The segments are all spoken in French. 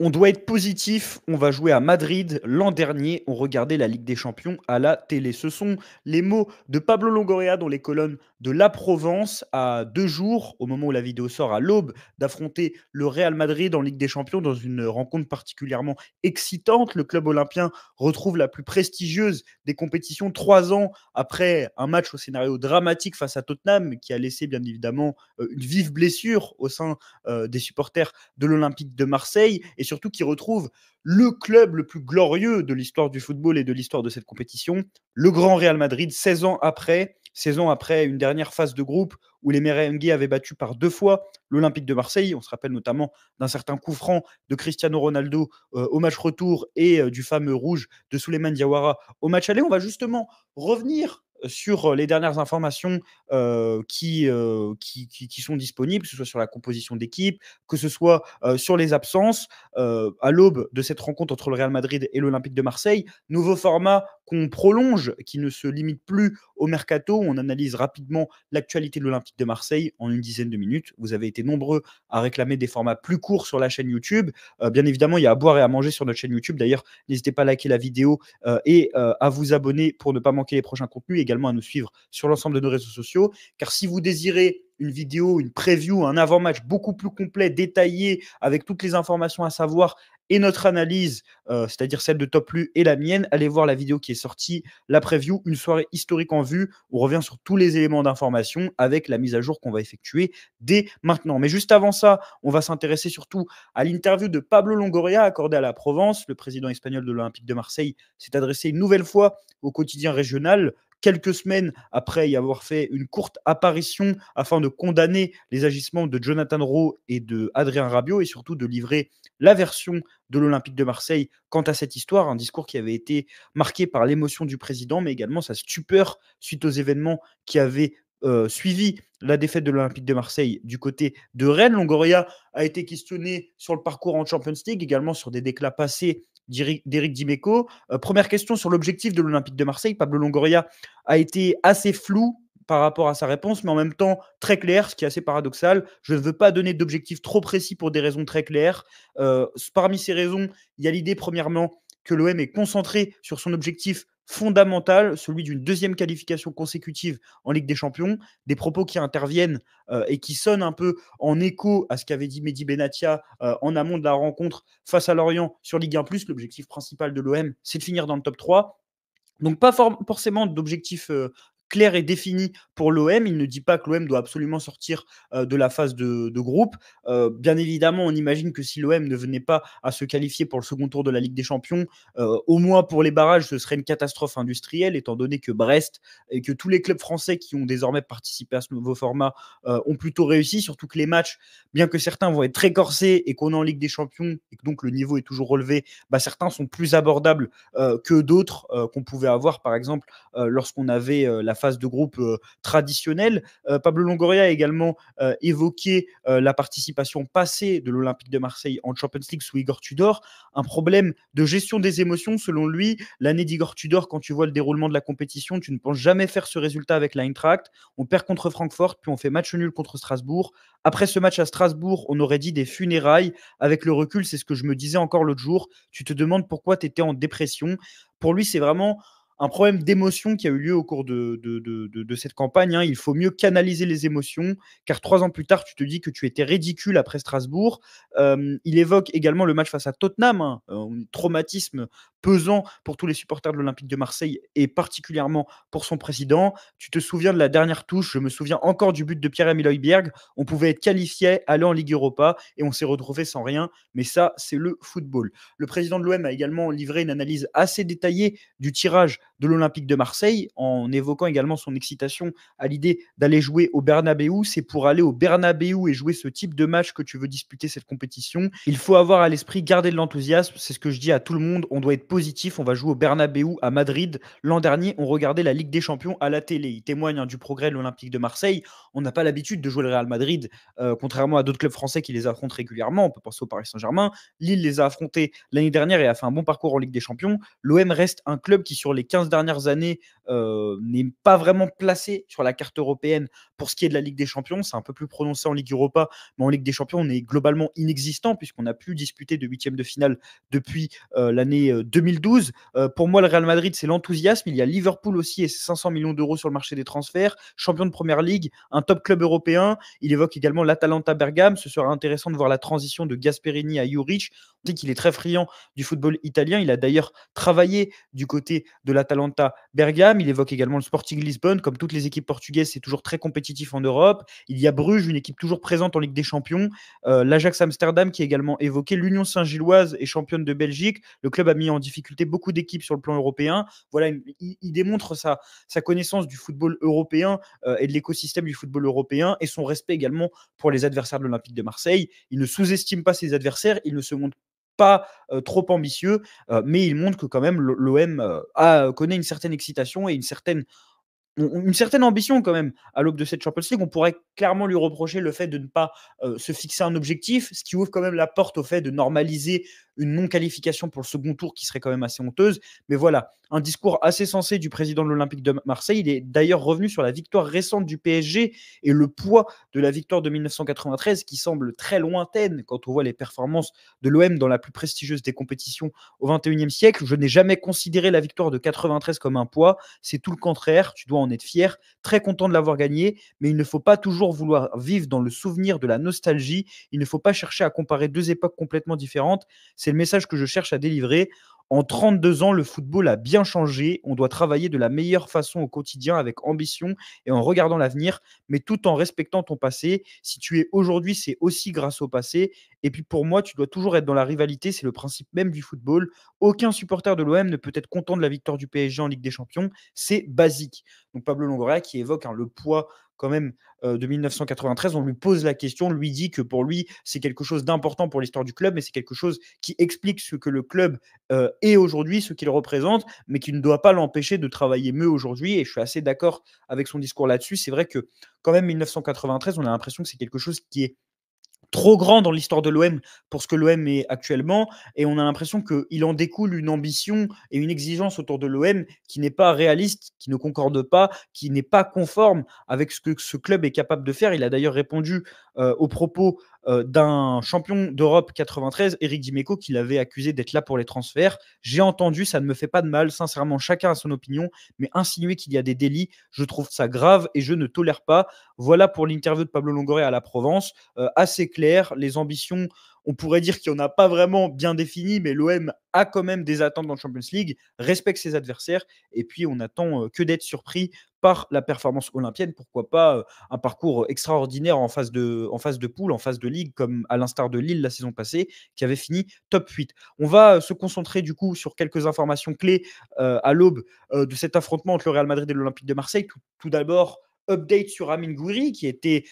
On doit être positif, on va jouer à Madrid. L'an dernier, on regardait la Ligue des Champions à la télé. Ce sont les mots de Pablo Longoria dans les colonnes de La Provence à 2 jours, au moment où la vidéo sort, à l'aube, d'affronter le Real Madrid en Ligue des Champions dans une rencontre particulièrement excitante. Le club olympien retrouve la plus prestigieuse des compétitions 3 ans après un match au scénario dramatique face à Tottenham qui a laissé bien évidemment une vive blessure au sein des supporters de l'Olympique de Marseille et surtout qui retrouve le club le plus glorieux de l'histoire du football et de l'histoire de cette compétition, le Grand Real Madrid, 16 ans après une dernière phase de groupe où les Merengues avaient battu par 2 fois l'Olympique de Marseille. On se rappelle notamment d'un certain coup franc de Cristiano Ronaldo au match retour et du fameux rouge de Souleymane Diawara au match aller. On va justement revenir sur les dernières informations qui sont disponibles, que ce soit sur la composition d'équipe, que ce soit sur les absences, à l'aube de cette rencontre entre le Real Madrid et l'Olympique de Marseille. Nouveau format qu'on prolonge, qui ne se limite plus au mercato. On analyse rapidement l'actualité de l'Olympique de Marseille en une dizaine de minutes. Vous avez été nombreux à réclamer des formats plus courts sur la chaîne YouTube. Bien évidemment, il y a à boire et à manger sur notre chaîne YouTube. D'ailleurs, n'hésitez pas à liker la vidéo et à vous abonner pour ne pas manquer les prochains contenus, également à nous suivre sur l'ensemble de nos réseaux sociaux. Car si vous désirez une vidéo, une preview, un avant-match beaucoup plus complet, détaillé, avec toutes les informations à savoir et notre analyse, c'est-à-dire celle de Top Lu et la mienne, allez voir la vidéo qui est sortie, la preview, une soirée historique en vue. On revient sur tous les éléments d'information avec la mise à jour qu'on va effectuer dès maintenant. Mais juste avant ça, on va s'intéresser surtout à l'interview de Pablo Longoria accordée à la Provence. Le président espagnol de l'Olympique de Marseille s'est adressé une nouvelle fois au quotidien régional, quelques semaines après y avoir fait une courte apparition afin de condamner les agissements de Jonathan Rowe et de Adrien Rabiot et surtout de livrer la version de l'Olympique de Marseille quant à cette histoire, un discours qui avait été marqué par l'émotion du président, mais également sa stupeur suite aux événements qui avaient suivi la défaite de l'Olympique de Marseille du côté de Rennes. Longoria a été questionné sur le parcours en Champions League, également sur des déclats passés d'Éric Dimeco. Première question sur l'objectif de l'Olympique de Marseille. Pablo Longoria a été assez flou par rapport à sa réponse, mais en même temps très clair, ce qui est assez paradoxal. Je ne veux pas donner d'objectif trop précis pour des raisons très claires. Parmi ces raisons, il y a l'idée, premièrement, que l'OM est concentré sur son objectif fondamental, celui d'une deuxième qualification consécutive en Ligue des Champions. Des propos qui interviennent et qui sonnent un peu en écho à ce qu'avait dit Mehdi Benatia en amont de la rencontre face à Lorient sur Ligue 1+. L'objectif principal de l'OM, c'est de finir dans le top 3. Donc pas forcément d'objectif clair et défini pour l'OM. Il ne dit pas que l'OM doit absolument sortir de la phase de groupe. Bien évidemment, on imagine que si l'OM ne venait pas à se qualifier pour le second tour de la Ligue des Champions, au moins pour les barrages, ce serait une catastrophe industrielle, étant donné que Brest et que tous les clubs français qui ont désormais participé à ce nouveau format ont plutôt réussi, surtout que les matchs, bien que certains vont être très corsés et qu'on est en Ligue des Champions et que donc le niveau est toujours relevé, certains sont plus abordables que d'autres qu'on pouvait avoir, par exemple, lorsqu'on avait la phase de groupe traditionnelle. Pablo Longoria a également évoqué la participation passée de l'Olympique de Marseille en Champions League sous Igor Tudor, un problème de gestion des émotions selon lui. L'année d'Igor Tudor, quand tu vois le déroulement de la compétition, tu ne penses jamais faire ce résultat avec l'Eintracht. On perd contre Francfort, puis on fait match nul contre Strasbourg. Après ce match à Strasbourg, on aurait dit des funérailles. Avec le recul, c'est ce que je me disais encore l'autre jour. Tu te demandes pourquoi tu étais en dépression. Pour lui, c'est vraiment un problème d'émotion qui a eu lieu au cours de cette campagne. Il faut mieux canaliser les émotions, car 3 ans plus tard, tu te dis que tu étais ridicule après Strasbourg. Il évoque également le match face à Tottenham, un traumatisme pesant pour tous les supporters de l'Olympique de Marseille et particulièrement pour son président. Tu te souviens de la dernière touche, je me souviens encore du but de Pierre-Emile Højbjerg. On pouvait être qualifié, aller en Ligue Europa et on s'est retrouvé sans rien. Mais ça, c'est le football. Le président de l'OM a également livré une analyse assez détaillée du tirage de l'Olympique de Marseille en évoquant également son excitation à l'idée d'aller jouer au Bernabéu. C'est pour aller au Bernabéu et jouer ce type de match que tu veux disputer cette compétition. Il faut avoir à l'esprit, garder de l'enthousiasme. C'est ce que je dis à tout le monde. On doit être positif. On va jouer au Bernabéu à Madrid. L'an dernier, on regardait la Ligue des Champions à la télé. Il témoigne du progrès de l'Olympique de Marseille. On n'a pas l'habitude de jouer le Real Madrid, contrairement à d'autres clubs français qui les affrontent régulièrement. On peut penser au Paris Saint-Germain. Lille les a affrontés l'année dernière et a fait un bon parcours en Ligue des Champions. L'OM reste un club qui, sur les 15 dernières années, n'est pas vraiment placé sur la carte européenne pour ce qui est de la Ligue des Champions. C'est un peu plus prononcé en Ligue Europa, mais en Ligue des Champions, on est globalement inexistant puisqu'on n'a plus disputé de huitième de finale depuis l'année 2012. Pour moi, le Real Madrid, c'est l'enthousiasme. Il y a Liverpool aussi et ses 500 millions d'euros sur le marché des transferts, champion de Première Ligue, un top club européen. Il évoque également l'Atalanta Bergame. Ce sera intéressant de voir la transition de Gasperini à Juric. On dit qu'il est très friand du football italien. Il a d'ailleurs travaillé du côté de l'Atalanta Bergame. Il évoque également le Sporting Lisbonne. Comme toutes les équipes portugaises, c'est toujours très compétitif en Europe. Il y a Bruges, une équipe toujours présente en Ligue des Champions. L'Ajax Amsterdam qui est également évoqué. L'Union Saint-Gilloise est championne de Belgique. Le club a mis en difficulté beaucoup d'équipes sur le plan européen. Voilà, il démontre sa connaissance du football européen et de l'écosystème du football européen et son respect également pour les adversaires de l'Olympique de Marseille. Il ne sous-estime pas ses adversaires. Il ne se montre pas trop ambitieux, mais il montre que quand même l'OM connaît une certaine excitation et une certaine ambition quand même à l'aube de cette Champions League. On pourrait clairement lui reprocher le fait de ne pas se fixer un objectif, ce qui ouvre quand même la porte au fait de normaliser une non-qualification pour le second tour qui serait quand même assez honteuse. Mais voilà, un discours assez sensé du président de l'Olympique de Marseille. Il est d'ailleurs revenu sur la victoire récente du PSG et le poids de la victoire de 1993 qui semble très lointaine quand on voit les performances de l'OM dans la plus prestigieuse des compétitions au XXIe siècle. Je n'ai jamais considéré la victoire de 93 comme un poids. C'est tout le contraire. Tu dois en être fier, très content de l'avoir gagné, mais il ne faut pas toujours vouloir vivre dans le souvenir de la nostalgie. Il ne faut pas chercher à comparer deux époques complètement différentes. C'est le message que je cherche à délivrer. En 32 ans, le football a bien changé. On doit travailler de la meilleure façon au quotidien avec ambition et en regardant l'avenir, mais tout en respectant ton passé. Si tu es aujourd'hui, c'est aussi grâce au passé. Et puis pour moi, tu dois toujours être dans la rivalité. C'est le principe même du football. Aucun supporter de l'OM ne peut être content de la victoire du PSG en Ligue des Champions. C'est basique. Donc Pablo Longoria qui évoque le poids quand même de 1993, on lui pose la question, lui dit que pour lui, c'est quelque chose d'important pour l'histoire du club, mais c'est quelque chose qui explique ce que le club est aujourd'hui, ce qu'il représente, mais qui ne doit pas l'empêcher de travailler mieux aujourd'hui. Et je suis assez d'accord avec son discours là-dessus. C'est vrai que quand même 1993, on a l'impression que c'est quelque chose qui est trop grand dans l'histoire de l'OM pour ce que l'OM est actuellement. Et on a l'impression qu'il en découle une ambition et une exigence autour de l'OM qui n'est pas réaliste, qui ne concorde pas, qui n'est pas conforme avec ce que ce club est capable de faire. Il a d'ailleurs répondu aux propos d'un champion d'Europe 93, Eric Dimeco, qui l'avait accusé d'être là pour les transferts. J'ai entendu, ça ne me fait pas de mal, sincèrement, chacun a son opinion, mais insinuer qu'il y a des délits, je trouve ça grave et je ne tolère pas. Voilà pour l'interview de Pablo Longoria à la Provence, assez clair, les ambitions, on pourrait dire qu'il n'y en a pas vraiment bien défini, mais l'OM a quand même des attentes dans le Champions League, respecte ses adversaires, et puis on attend que d'être surpris par la performance olympienne. Pourquoi pas un parcours extraordinaire en phase de poule, en phase de ligue, comme à l'instar de Lille la saison passée, qui avait fini top 8. On va se concentrer du coup sur quelques informations clés à l'aube de cet affrontement entre le Real Madrid et l'Olympique de Marseille. Tout d'abord, update sur Amine Gouiri qui était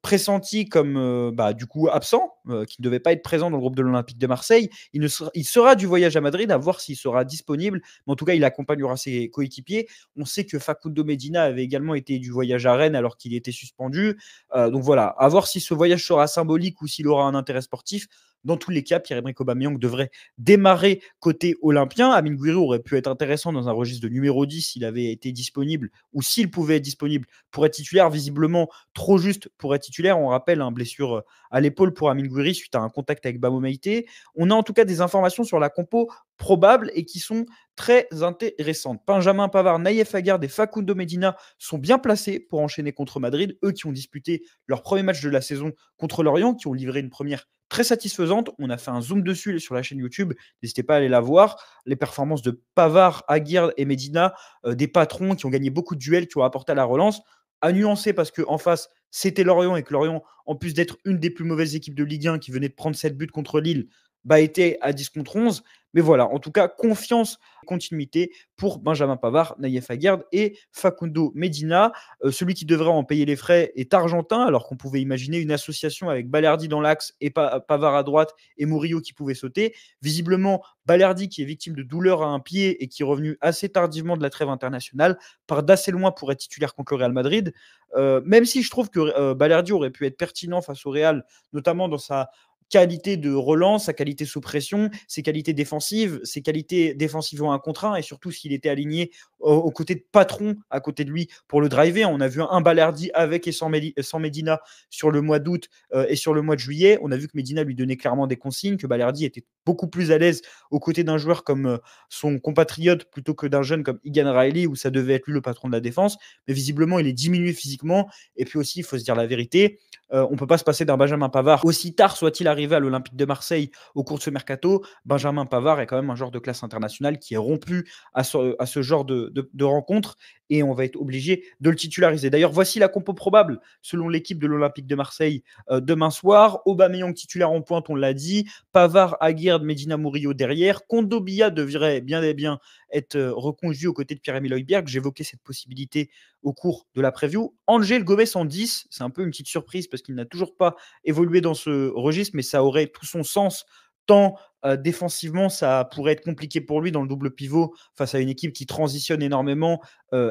pressenti comme du coup absent, qui ne devait pas être présent dans le groupe de l'Olympique de Marseille. Il sera du voyage à Madrid, à voir s'il sera disponible, mais en tout cas il accompagnera ses coéquipiers. On sait que Facundo Medina avait également été du voyage à Rennes alors qu'il était suspendu. Donc voilà, à voir si ce voyage sera symbolique ou s'il aura un intérêt sportif. Dans tous les cas, Pierre-Emerick Aubameyang devrait démarrer côté olympien. Amine Gouiri aurait pu être intéressant dans un registre de numéro 10 s'il avait été disponible ou s'il pouvait être disponible pour être titulaire. Visiblement trop juste pour être titulaire. On rappelle une blessure à l'épaule pour Amine Gouiri suite à un contact avec Bamo Meïté. On a en tout cas des informations sur la compo probable et qui sont très intéressantes. Benjamin Pavard, Naïef Aguerd et Facundo Medina sont bien placés pour enchaîner contre Madrid. Eux qui ont disputé leur premier match de la saison contre Lorient, qui ont livré une première très satisfaisante. On a fait un zoom dessus sur la chaîne YouTube. N'hésitez pas à aller la voir. Les performances de Pavard, Aguerd et Medina, des patrons qui ont gagné beaucoup de duels, qui ont apporté à la relance. À nuancer parce qu'en face, c'était Lorient et que Lorient, en plus d'être une des plus mauvaises équipes de Ligue 1 qui venait de prendre 7 buts contre Lille, était à 10 contre 11. Mais voilà, en tout cas, confiance, continuité pour Benjamin Pavard, Naïef Aguerd et Facundo Medina. Celui qui devrait en payer les frais est argentin, alors qu'on pouvait imaginer une association avec Balerdi dans l'axe et Pavard à droite et Murillo qui pouvait sauter. Visiblement, Balerdi, qui est victime de douleurs à un pied et qui est revenu assez tardivement de la trêve internationale, part d'assez loin pour être titulaire contre le Real Madrid. Même si je trouve que Balerdi aurait pu être pertinent face au Real, notamment dans sa qualité de relance, sa qualité sous pression, ses qualités défensives, ses qualités défensives en 1 contre 1 et surtout s'il était aligné aux côtés de Patron à côté de lui pour le driver. On a vu un Balerdi avec et sans Medina sur le mois d'août et sur le mois de juillet. On a vu que Medina lui donnait clairement des consignes, que Balerdi était beaucoup plus à l'aise aux côtés d'un joueur comme son compatriote plutôt que d'un jeune comme Egan Riley où ça devait être lui le patron de la défense. Mais visiblement, il est diminué physiquement. Et puis aussi, il faut se dire la vérité, on ne peut pas se passer d'un Benjamin Pavard. Aussi tard soit-il arrivé à l'Olympique de Marseille au cours de ce mercato, Benjamin Pavard est quand même un joueur de classe internationale qui est rompu à ce genre de rencontre et on va être obligé de le titulariser. D'ailleurs, voici la compo probable selon l'équipe de l'Olympique de Marseille demain soir. Aubameyang titulaire en pointe, on l'a dit. Pavard, Aguerd, Medina, Murillo derrière. Kondogbia devrait bien et bien être reconduit aux côtés de Pierre-Emile Højbjerg. J'évoquais cette possibilité au cours de la preview. Angel Gomez en 10, c'est un peu une petite surprise parce qu'il n'a toujours pas évolué dans ce registre, mais ça aurait tout son sens tant défensivement, ça pourrait être compliqué pour lui dans le double pivot face à une équipe qui transitionne énormément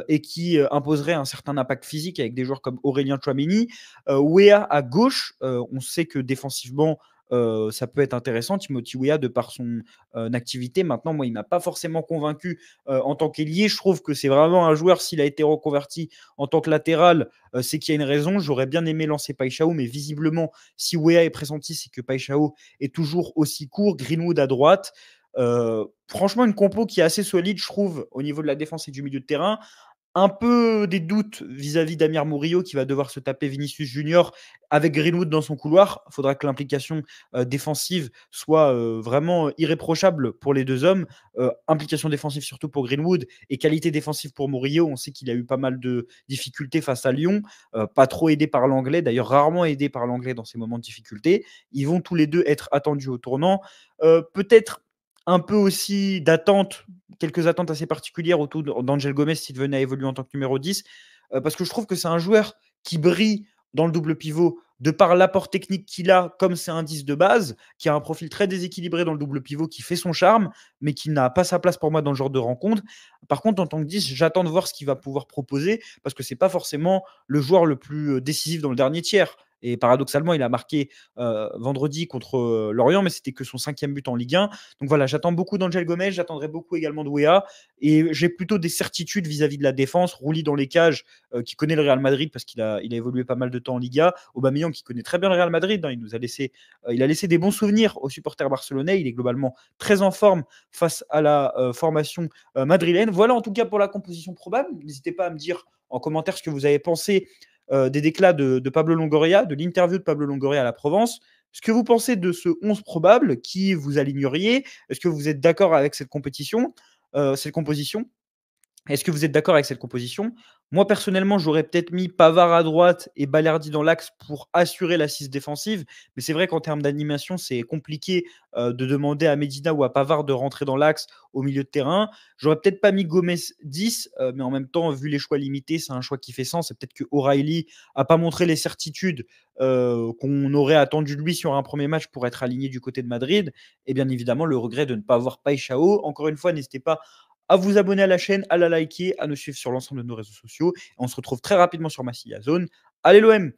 et qui imposerait un certain impact physique avec des joueurs comme Aurélien Tchouameni. Wea à gauche, on sait que défensivement, ça peut être intéressant. Timothy Weah, de par son activité, maintenant, moi, il m'a pas forcément convaincu en tant qu'ailier. Je trouve que c'est vraiment un joueur, s'il a été reconverti en tant que latéral, c'est qu'il y a une raison. J'aurais bien aimé lancer Paixão, mais visiblement, si Weah est pressenti, c'est que Paixão est toujours aussi court. Greenwood à droite. Franchement, une compo qui est assez solide, je trouve, au niveau de la défense et du milieu de terrain. Un peu des doutes vis-à-vis d'Amir Murillo qui va devoir se taper Vinicius Junior avec Greenwood dans son couloir. Il faudra que l'implication défensive soit vraiment irréprochable pour les deux hommes. Implication défensive surtout pour Greenwood et qualité défensive pour Murillo. On sait qu'il a eu pas mal de difficultés face à Lyon, pas trop aidé par l'anglais, d'ailleurs rarement aidé par l'anglais dans ces moments de difficulté. Ils vont tous les deux être attendus au tournant. Peut-être un peu aussi d'attente, quelques attentes assez particulières autour d'Angel Gomez s'il venait à évoluer en tant que numéro 10, parce que je trouve que c'est un joueur qui brille dans le double pivot de par l'apport technique qu'il a, comme c'est un 10 de base, qui a un profil très déséquilibré dans le double pivot, qui fait son charme, mais qui n'a pas sa place pour moi dans le genre de rencontre. Par contre, en tant que 10, j'attends de voir ce qu'il va pouvoir proposer, parce que c'est pas forcément le joueur le plus décisif dans le dernier tiers. Et paradoxalement, il a marqué vendredi contre Lorient, mais c'était que son 5e but en Ligue 1. Donc voilà, j'attends beaucoup d'Angel Gomez, j'attendrai beaucoup également de Wea. Et j'ai plutôt des certitudes vis-à-vis de la défense. Rouli dans les cages, qui connaît le Real Madrid parce qu'il a évolué pas mal de temps en Liga. Aubameyang qui connaît très bien le Real Madrid. Hein, il a laissé des bons souvenirs aux supporters barcelonais. Il est globalement très en forme face à la formation madrilène. Voilà en tout cas pour la composition probable. N'hésitez pas à me dire en commentaire ce que vous avez pensé des déclats de Pablo Longoria, de l'interview de Pablo Longoria à la Provence. Ce que vous pensez de ce 11 probable, qui vous aligneriez? Est-ce que vous êtes d'accord avec cette compétition, cette composition? Est-ce que vous êtes d'accord avec cette composition? Moi, personnellement, j'aurais peut-être mis Pavard à droite et Balerdi dans l'axe pour assurer l'assise défensive. Mais c'est vrai qu'en termes d'animation, c'est compliqué de demander à Medina ou à Pavard de rentrer dans l'axe au milieu de terrain. J'aurais peut-être pas mis Gomez 10, mais en même temps, vu les choix limités, c'est un choix qui fait sens. C'est peut-être que O'Reilly n'a pas montré les certitudes qu'on aurait attendu de lui sur un premier match pour être aligné du côté de Madrid. Et bien évidemment, le regret de ne pas avoir Paixão. Encore une fois, n'hésitez pas à vous abonner à la chaîne, à la liker, à nous suivre sur l'ensemble de nos réseaux sociaux. On se retrouve très rapidement sur Massilia Zone. Allez l'OM!